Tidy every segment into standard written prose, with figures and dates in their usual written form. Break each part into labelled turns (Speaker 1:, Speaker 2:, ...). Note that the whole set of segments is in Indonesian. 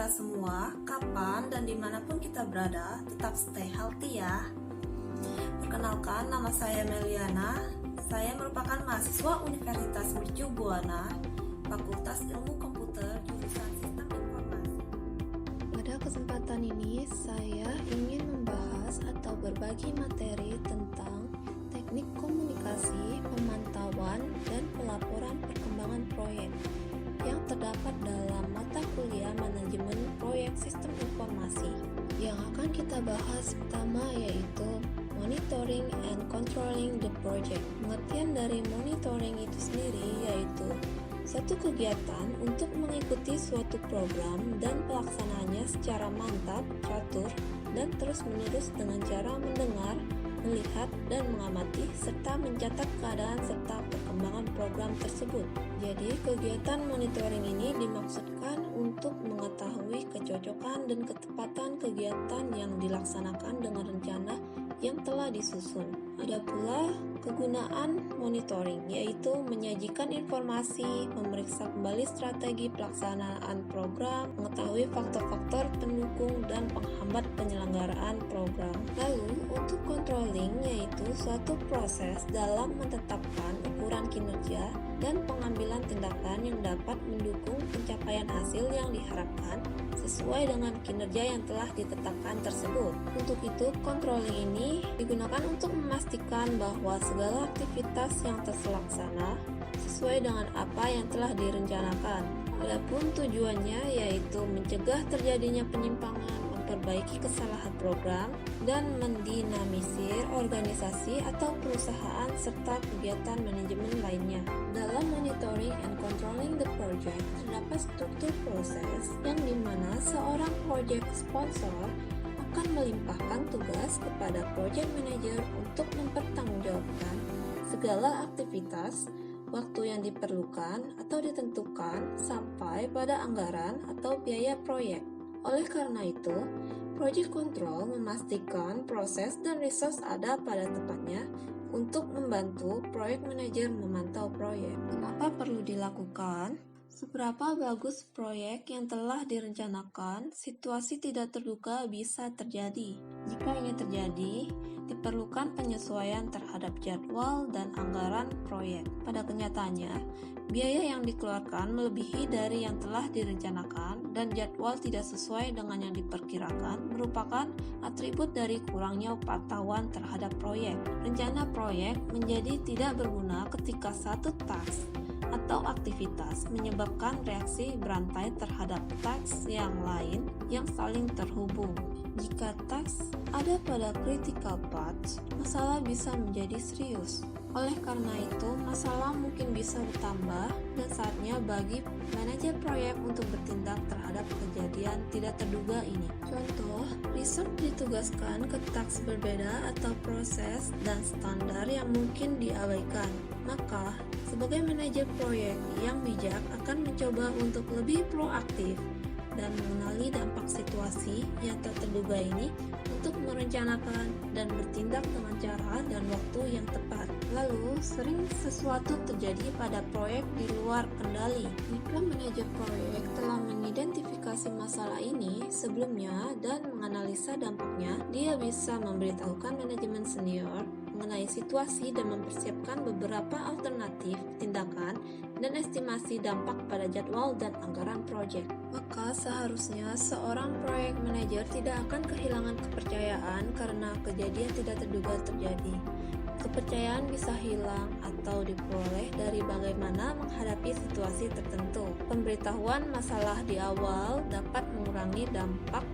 Speaker 1: kita semua, kapan dan dimanapun kita berada, tetap stay healthy ya. Perkenalkan, nama saya Meliana. Saya merupakan mahasiswa Universitas Mercu Buana, Fakultas Ilmu Komputer, jurusan Sistem Informasi.
Speaker 2: Pada kesempatan ini, saya ingin membahas atau berbagi materi tentang teknik komunikasi, pemantauan, dan pelaporan perkembangan proyek yang terdapat dalam mata kuliah manajemen proyek sistem informasi. Yang akan kita bahas pertama yaitu monitoring and controlling the project. Pengertian dari monitoring itu sendiri yaitu satu kegiatan untuk mengikuti suatu program dan pelaksanaannya secara mantap, teratur, dan terus-menerus dengan cara mendengar, melihat, dan mengamati, serta mencatat keadaan serta perkembangan program tersebut. Jadi, kegiatan monitoring ini dimaksudkan untuk mengetahui kecocokan dan ketepatan kegiatan yang dilaksanakan dengan rencana yang telah disusun. Ada pula kegunaan monitoring, yaitu menyajikan informasi, memeriksa kembali strategi pelaksanaan program, mengetahui faktor-faktor pendukung dan penghambat penyelenggaraan program. Lalu, untuk controlling, yaitu suatu proses dalam menetapkan ukuran kinerja dan pengambilan tindakan yang dapat mendukung pencapaian hasil yang diharapkan sesuai dengan kinerja yang telah ditetapkan tersebut. Untuk itu, controlling ini digunakan untuk memastikan bahwa segala aktivitas yang terlaksana sesuai dengan apa yang telah direncanakan. Adapun tujuannya yaitu mencegah terjadinya penyimpangan, memperbaiki kesalahan program, dan mendinamisir organisasi atau perusahaan serta kegiatan manajemen lainnya. Dalam monitoring and controlling the project, terdapat struktur proses yang dimana seorang project sponsor akan melimpahkan tugas kepada project manager untuk mempertanggungjawabkan segala aktivitas, waktu yang diperlukan atau ditentukan sampai pada anggaran atau biaya proyek. Oleh karena itu, project control memastikan proses dan resource ada pada tempatnya untuk membantu project manager memantau proyek. Kenapa perlu dilakukan? Seberapa bagus proyek yang telah direncanakan, situasi tidak terduga bisa terjadi. Jika ini terjadi, diperlukan penyesuaian terhadap jadwal dan anggaran proyek. Pada kenyataannya, biaya yang dikeluarkan melebihi dari yang telah direncanakan dan jadwal tidak sesuai dengan yang diperkirakan merupakan atribut dari kurangnya pantauan terhadap proyek. Rencana proyek menjadi tidak berguna ketika satu task atau aktivitas menyebabkan reaksi berantai terhadap task yang lain yang saling terhubung. Jika task ada pada critical path, masalah bisa menjadi serius. Oleh karena itu, masalah mungkin bisa bertambah dan saatnya bagi manajer proyek untuk bertindak terhadap kejadian tidak terduga ini. Contoh, research ditugaskan ke task berbeda atau proses dan standar yang mungkin diabaikan. Maka, sebagai manajer proyek yang bijak akan mencoba untuk lebih proaktif dan mengenali dampak situasi yang tak terduga ini untuk merencanakan dan bertindak dengan cara dan waktu yang tepat. Lalu, sering sesuatu terjadi pada proyek di luar kendali. Jika manajer proyek telah mengidentifikasi masalah ini sebelumnya dan menganalisa dampaknya, dia bisa memberitahukan manajemen senior mengenai situasi dan mempersiapkan beberapa alternatif tindakan dan estimasi dampak pada jadwal dan anggaran proyek. Maka seharusnya seorang proyek manajer tidak akan kehilangan kepercayaan karena kejadian tidak terduga terjadi. Kepercayaan bisa hilang atau diperoleh dari bagaimana menghadapi situasi tertentu. Pemberitahuan masalah di awal dapat mengurangi dampak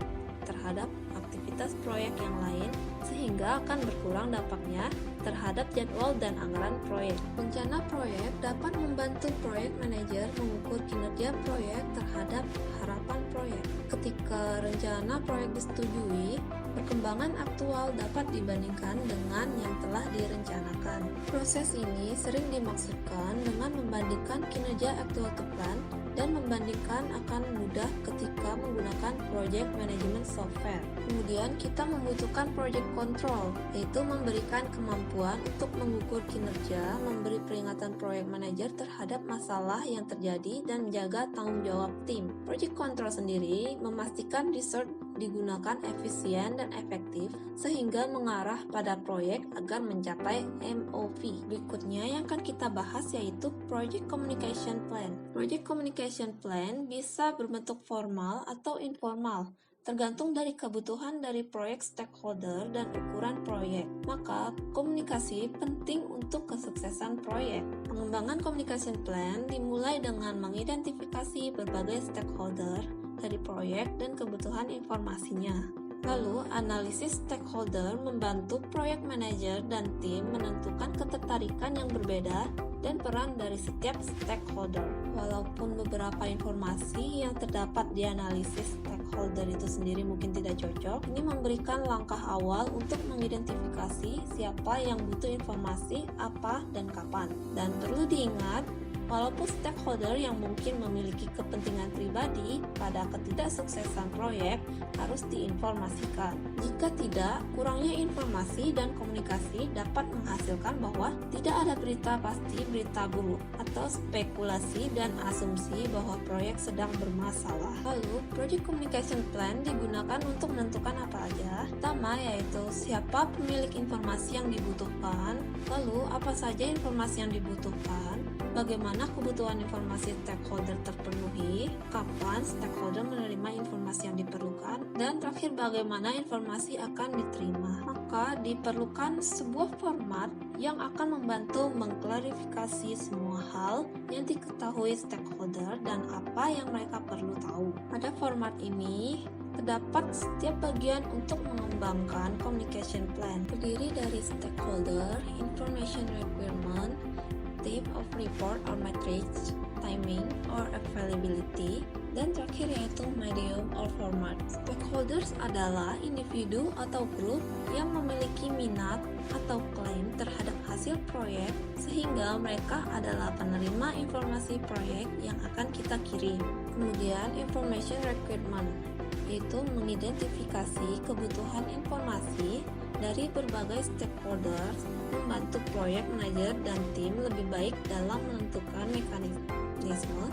Speaker 2: terhadap aktivitas proyek yang lain sehingga akan berkurang dampaknya terhadap jadwal dan anggaran proyek. Rencana proyek dapat membantu proyek manajer mengukur kinerja proyek terhadap harapan proyek. Ketika rencana proyek disetujui, perkembangan aktual dapat dibandingkan dengan yang telah direncanakan. Proses ini sering dimaksudkan dengan membandingkan kinerja actual to plan dan membandingkan akan mudah ketika menggunakan project management software. Kemudian kita membutuhkan project control, yaitu memberikan kemampuan untuk mengukur kinerja, memberi peringatan project manager terhadap masalah yang terjadi, dan menjaga tanggung jawab tim. Project control sendiri memastikan resource digunakan efisien dan efektif sehingga mengarah pada proyek agar mencapai MOV. Berikutnya yang akan kita bahas yaitu Project Communication Plan. Project Communication Plan bisa berbentuk formal atau informal, tergantung dari kebutuhan dari proyek stakeholder dan ukuran proyek. Maka, komunikasi penting untuk kesuksesan proyek. Pengembangan communication plan dimulai dengan mengidentifikasi berbagai stakeholder dari proyek dan kebutuhan informasinya. Lalu, analisis stakeholder membantu project manager dan tim menentukan ketertarikan yang berbeda dan peran dari setiap stakeholder. Walaupun beberapa informasi yang terdapat di analisis stakeholder itu sendiri mungkin tidak cocok, ini memberikan langkah awal untuk mengidentifikasi siapa yang butuh informasi, apa, dan kapan. Dan perlu diingat, walaupun stakeholder yang mungkin memiliki kepentingan pribadi pada ketidaksuksesan proyek harus diinformasikan. Jika tidak, kurangnya informasi dan komunikasi dapat menghasilkan bahwa tidak ada berita pasti, berita buruk, atau spekulasi dan asumsi bahwa proyek sedang bermasalah. Lalu, Project Communication Plan digunakan untuk menentukan apa aja. Pertama yaitu siapa pemilik informasi yang dibutuhkan, lalu apa saja informasi yang dibutuhkan, bagaimana kebutuhan informasi stakeholder terpenuhi, kapan stakeholder menerima informasi yang diperlukan, dan terakhir bagaimana informasi akan diterima. Maka diperlukan sebuah format yang akan membantu mengklarifikasi semua hal yang diketahui stakeholder dan apa yang mereka perlu tahu. Pada format ini terdapat setiap bagian untuk mengembangkan communication plan, terdiri dari stakeholder, information requirement, type of report or matrix, timing or availability, dan terakhir yaitu medium or format. Stakeholders adalah individu atau grup yang memiliki minat atau klaim terhadap hasil proyek sehingga mereka adalah penerima informasi proyek yang akan kita kirim. Kemudian information requirement, yaitu mengidentifikasi kebutuhan informasi dari berbagai stakeholders, membantu proyek manajer dan tim lebih baik dalam menentukan mekanisme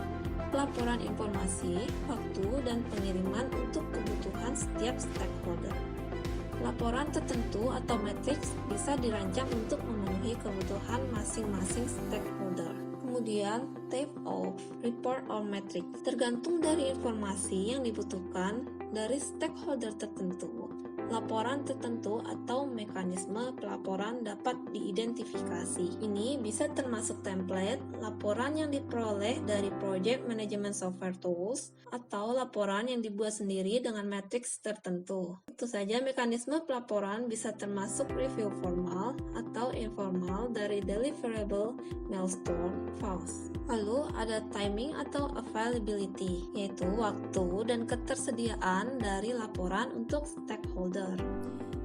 Speaker 2: pelaporan informasi, waktu, dan pengiriman untuk kebutuhan setiap stakeholder. Laporan tertentu atau matriks bisa dirancang untuk memenuhi kebutuhan masing-masing stakeholder. Kemudian, type of report or matrix tergantung dari informasi yang dibutuhkan dari stakeholder tertentu. Laporan tertentu atau mekanisme pelaporan dapat diidentifikasi. Ini bisa termasuk template, laporan yang diperoleh dari project management software tools, atau laporan yang dibuat sendiri dengan matriks tertentu. Tentu saja mekanisme pelaporan bisa termasuk review formal atau informal dari deliverable, milestone, files. Lalu ada timing atau availability, yaitu waktu dan ketersediaan dari laporan untuk stakeholder.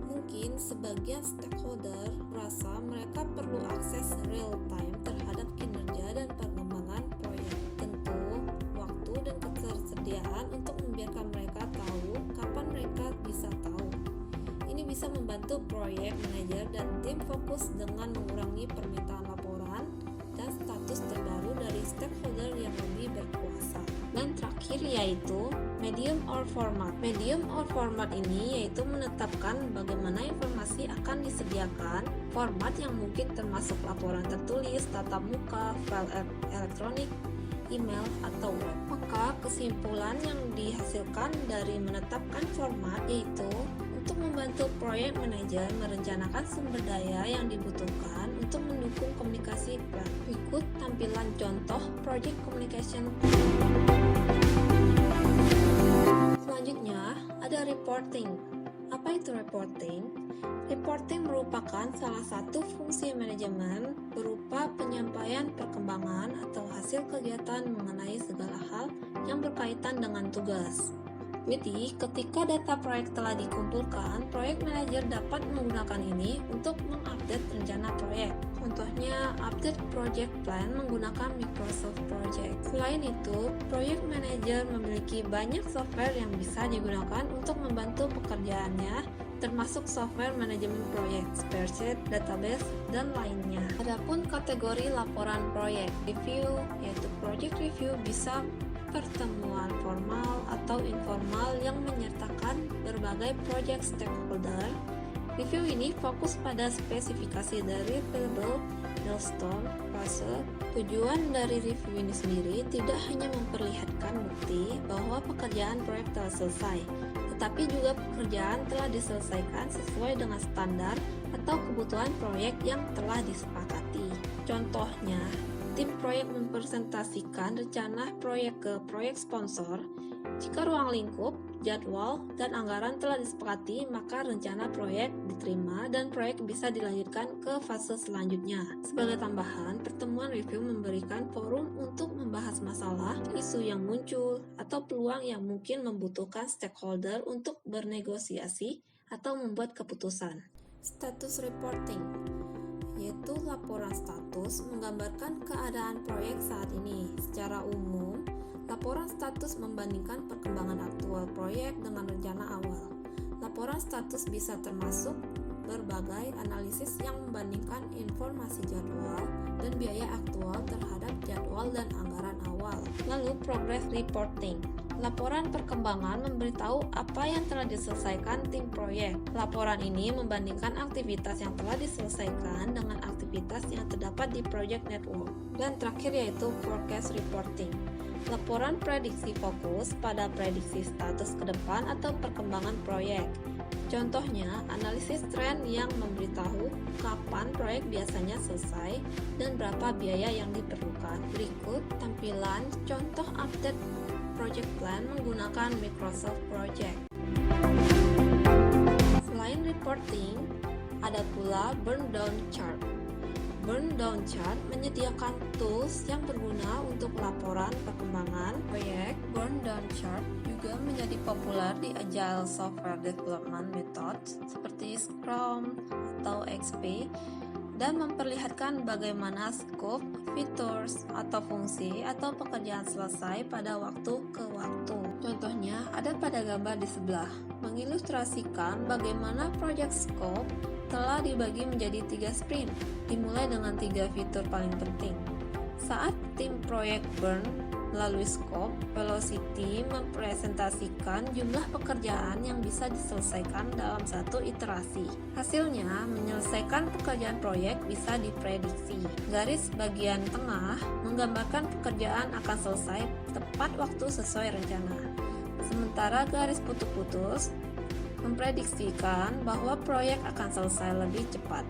Speaker 2: Mungkin sebagian stakeholder merasa mereka perlu akses real time terhadap kinerja dan perkembangan proyek. Tentu, waktu dan ketersediaan untuk membiarkan mereka tahu kapan mereka bisa tahu. Ini bisa membantu proyek manajer dan tim fokus dengan mengurangi permintaan laporan dan status terbaru dari stakeholder yang lebih berkuasa. Dan terakhir yaitu medium or format. Medium or format ini yaitu menetapkan bagaimana informasi akan disediakan, format yang mungkin termasuk laporan tertulis, tatap muka, file elektronik, email, atau web. Maka kesimpulan yang dihasilkan dari menetapkan format yaitu untuk membantu proyek manajer merencanakan sumber daya yang dibutuhkan untuk mendukung komunikasi plan. Berikut tampilan contoh project communication. Selanjutnya, ada reporting. Apa itu reporting? Reporting merupakan salah satu fungsi manajemen berupa penyampaian perkembangan atau hasil kegiatan mengenai segala hal yang berkaitan dengan tugas. Jadi, ketika data proyek telah dikumpulkan, proyek manajer dapat menggunakan ini untuk mengupdate rencana proyek. Contohnya, update project plan menggunakan Microsoft Project. Selain itu, project manager memiliki banyak software yang bisa digunakan untuk membantu pekerjaannya, termasuk software manajemen proyek, spreadsheet, database, dan lainnya. Adapun kategori laporan proyek review, yaitu project review bisa pertemuan formal atau informal yang menyertakan berbagai project stakeholder. Review ini fokus pada spesifikasi dari deliverable, milestone, fase. Tujuan dari review ini sendiri tidak hanya memperlihatkan bukti bahwa pekerjaan proyek telah selesai, tetapi juga pekerjaan telah diselesaikan sesuai dengan standar atau kebutuhan proyek yang telah disepakati. Contohnya, tim proyek mempresentasikan rencana proyek ke proyek sponsor. Jika ruang lingkup, jadwal, dan anggaran telah disepakati, maka rencana proyek diterima dan proyek bisa dilanjutkan ke fase selanjutnya. Sebagai tambahan, pertemuan review memberikan forum untuk membahas masalah, isu yang muncul, atau peluang yang mungkin membutuhkan stakeholder untuk bernegosiasi atau membuat keputusan. Status reporting, yaitu laporan status menggambarkan keadaan proyek saat ini. Secara umum, laporan status membandingkan perkembangan aktual proyek dengan rencana awal. Laporan status bisa termasuk berbagai analisis yang membandingkan informasi jadwal dan biaya aktual terhadap jadwal dan anggaran awal. Lalu, progress reporting. Laporan perkembangan memberitahu apa yang telah diselesaikan tim proyek. Laporan ini membandingkan aktivitas yang telah diselesaikan dengan aktivitas yang terdapat di project network. Dan terakhir yaitu forecast reporting. Laporan prediksi fokus pada prediksi status ke depan atau perkembangan proyek. Contohnya, analisis tren yang memberitahu kapan proyek biasanya selesai dan berapa biaya yang diperlukan. Berikut tampilan contoh update project plan menggunakan Microsoft Project. Selain reporting, ada pula burn down chart. Burn down chart menyediakan tools yang berguna untuk laporan perkembangan proyek. Burn down chart juga menjadi populer di Agile Software Development Methods seperti Scrum atau XP dan memperlihatkan bagaimana scope, features, atau fungsi atau pekerjaan selesai pada waktu ke waktu. Contohnya ada pada gambar di sebelah, mengilustrasikan bagaimana project scope telah dibagi menjadi 3 sprint, dimulai dengan 3 fitur paling penting. Saat tim proyek burn melalui scope, velocity mempresentasikan jumlah pekerjaan yang bisa diselesaikan dalam satu iterasi. Hasilnya, menyelesaikan pekerjaan proyek bisa diprediksi. Garis bagian tengah menggambarkan pekerjaan akan selesai tepat waktu sesuai rencana. Sementara garis putus-putus memprediksikan bahwa proyek akan selesai lebih cepat.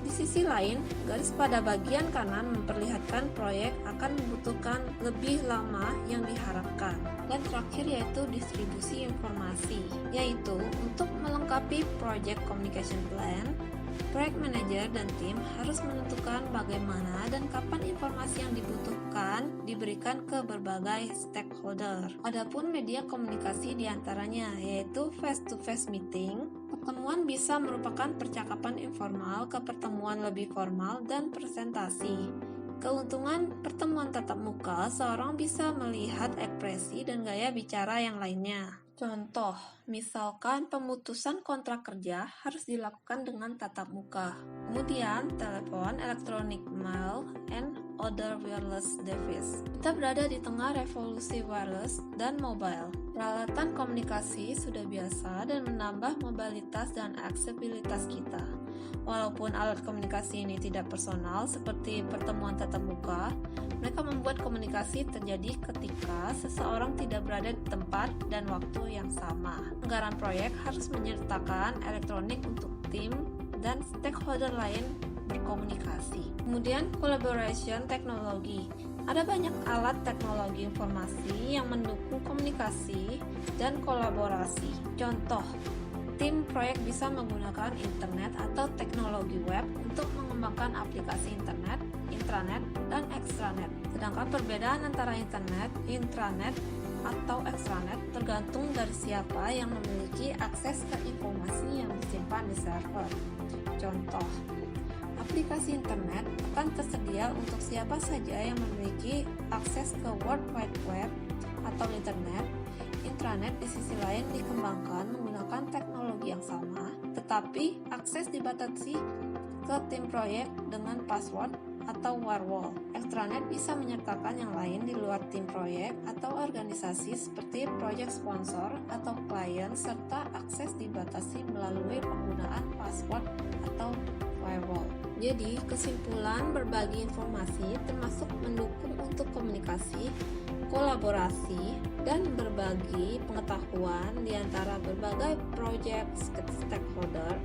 Speaker 2: Di sisi lain, garis pada bagian kanan memperlihatkan proyek akan membutuhkan lebih lama yang diharapkan. Dan terakhir yaitu distribusi informasi, yaitu untuk melengkapi project communication plan, project manager dan tim harus menentukan bagaimana dan kapan informasi yang dibutuhkan diberikan ke berbagai stakeholder. Adapun media komunikasi diantaranya yaitu face-to-face meeting. Pertemuan bisa merupakan percakapan informal ke pertemuan lebih formal dan presentasi. Keuntungan pertemuan tatap muka, seorang bisa melihat ekspresi dan gaya bicara yang lainnya. Contoh, misalkan pemutusan kontrak kerja harus dilakukan dengan tatap muka. Kemudian, telepon, elektronik, mail, and other wireless device. Kita berada di tengah revolusi wireless dan mobile. Peralatan komunikasi sudah biasa dan menambah mobilitas dan aksesibilitas kita. Walaupun alat komunikasi ini tidak personal seperti pertemuan tatap muka, mereka membuat komunikasi terjadi ketika seseorang tidak berada di tempat dan waktu yang sama. Anggaran proyek harus menyertakan elektronik untuk tim dan stakeholder lain berkomunikasi. Kemudian, collaboration teknologi. Ada banyak alat teknologi informasi yang mendukung komunikasi dan kolaborasi. Contoh, tim proyek bisa menggunakan internet atau teknologi web untuk mengembangkan aplikasi internet, intranet, dan extranet. Sedangkan perbedaan antara internet, intranet,
Speaker 1: atau extranet tergantung dari siapa yang memiliki akses ke informasi yang disimpan di server. Contoh, aplikasi internet akan tersedia untuk siapa saja yang memiliki akses ke World Wide Web atau internet. Intranet di sisi lain dikembangkan menggunakan teknologi yang sama, tetapi akses dibatasi ke tim proyek dengan password atau firewall. Extranet bisa menyertakan yang lain di luar tim proyek atau organisasi seperti proyek sponsor atau klien, serta akses dibatasi melalui penggunaan password atau firewall. Jadi, kesimpulan berbagi informasi termasuk mendukung untuk komunikasi, kolaborasi, dan berbagi pengetahuan di antara berbagai proyek stakeholder.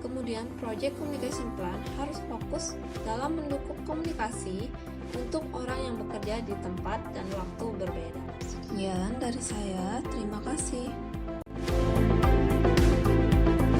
Speaker 1: Kemudian, Project Communication Plan harus fokus dalam mendukung komunikasi untuk orang yang bekerja di tempat dan waktu berbeda. Sekian dari saya, terima kasih.